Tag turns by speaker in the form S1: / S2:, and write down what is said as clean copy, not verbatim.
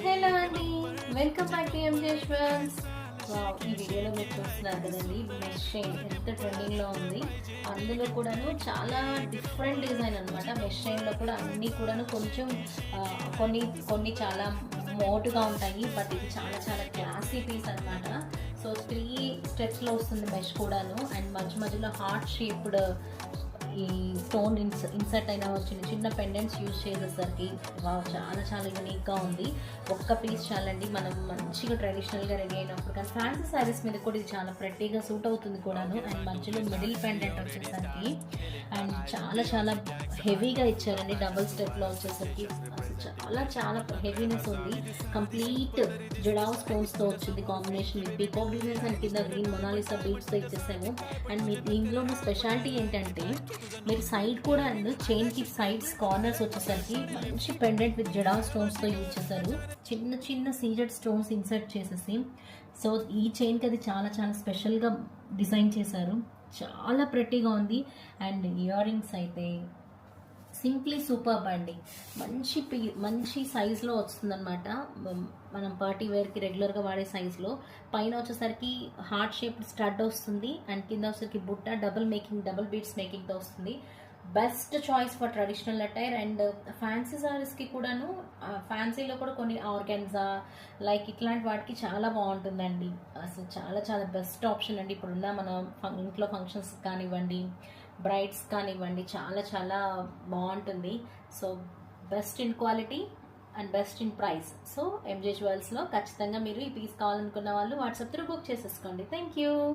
S1: Hello అండి, welcome back to M J jewels. ఈ వీడియోలో మీరు చూస్తున్నారు కదండి, మెష్ చైన్ ఎంత ట్రెండింగ్లో ఉంది. అందులో కూడాను చాలా డిఫరెంట్ డిజైన్ అనమాట. మెష్ చైన్లో కూడా అన్నీ కూడాను కొంచెం ఆ, కొన్ని కొన్ని చాలా మోటుగా ఉంటాయి, బట్ ఇది చాలా చాలా క్లాసీ పీస్ అనమాట. సో 3 స్టెప్స్లో వస్తుంది మెష్ కూడాను, అండ్ మధ్య మధ్యలో హార్ట్ షేప్డ్ ఈ స్టోన్ ఇన్సర్ట్ అయిన చిన్న చిన్న పెండెంట్స్ యూజ్ చేసేసరికి చాలా చాలా యూనిక్గా ఉంది. ఒక్క పీస్ చాలండి మనం మంచిగా ట్రెడిషనల్గా రెడీ అయినప్పుడు, కానీ ఫ్యాన్సీ శారీస్ మీద కూడా ఇది చాలా ప్రెట్టీగా సూట్ అవుతుంది కూడాను. అండ్ మధ్యలో మిడిల్ పెండెంట్ వచ్చేసరికి అండ్ చాలా చాలా హెవీగా ఇచ్చారండి. డబుల్ స్టెప్లో వచ్చేసరికి అసలు చాలా చాలా హెవీనెస్ ఉంది. కంప్లీట్ జడావ్ స్టోన్స్తో వచ్చింది combination with peacock designs and కింద గ్రీన్ మొనాలిసా బీట్స్తో ఇచ్చేసాము. అండ్ మీ దీంట్లో ఉన్న స్పెషాలిటీ ఏంటంటే మీరు సైడ్ కూడా అండ్ చైన్కి సైడ్స్ కార్నర్స్ వచ్చేసరికి మంచి పెండెంట్ విత్ జడావ్ స్టోన్స్తో యూజ్ చేశారు. చిన్న చిన్న సీజెడ్ స్టోన్స్ ఇన్సర్ట్ చేసేసి, సో ఈ చైన్కి అది చాలా చాలా స్పెషల్గా డిజైన్ చేశారు. చాలా ప్రెట్టీగా ఉంది. అండ్ ఇయర్ రింగ్స్ అయితే సింప్లీ సూపర్బ్ అండి. మంచి సైజులో వస్తుందన్నమాట. మనం పార్టీ వేర్కి రెగ్యులర్గా వాడే సైజులో. పైన వచ్చేసరికి హార్ట్ షేప్డ్ స్టడ్ వస్తుంది, అండ్ కింద వచ్చేసరికి బుట్ట డబుల్ బీడ్స్ మేకింగ్తో వస్తుంది. Best choice for traditional attire. And fancy సారీస్కి కూడాను, ఫ్యాన్సీలో కూడా కొన్ని ఆర్గాన్జా లైక్ ఇట్లాంటి వాటికి చాలా బాగుంటుందండి. అసలు చాలా చాలా బెస్ట్ ఆప్షన్ అండి. ఇప్పుడున్న మన ఇంట్లో ఫంక్షన్స్ కానివ్వండి, బ్రైడ్స్ కానివ్వండి, చాలా చాలా బాగుంటుంది. So best in quality and best in price. So MJ జ్యువెల్స్లో ఖచ్చితంగా మీరు ఈ పీస్ కావాలనుకున్న వాళ్ళు వాట్సాప్ త్రూ బుక్ చేసేసుకోండి. Thank you.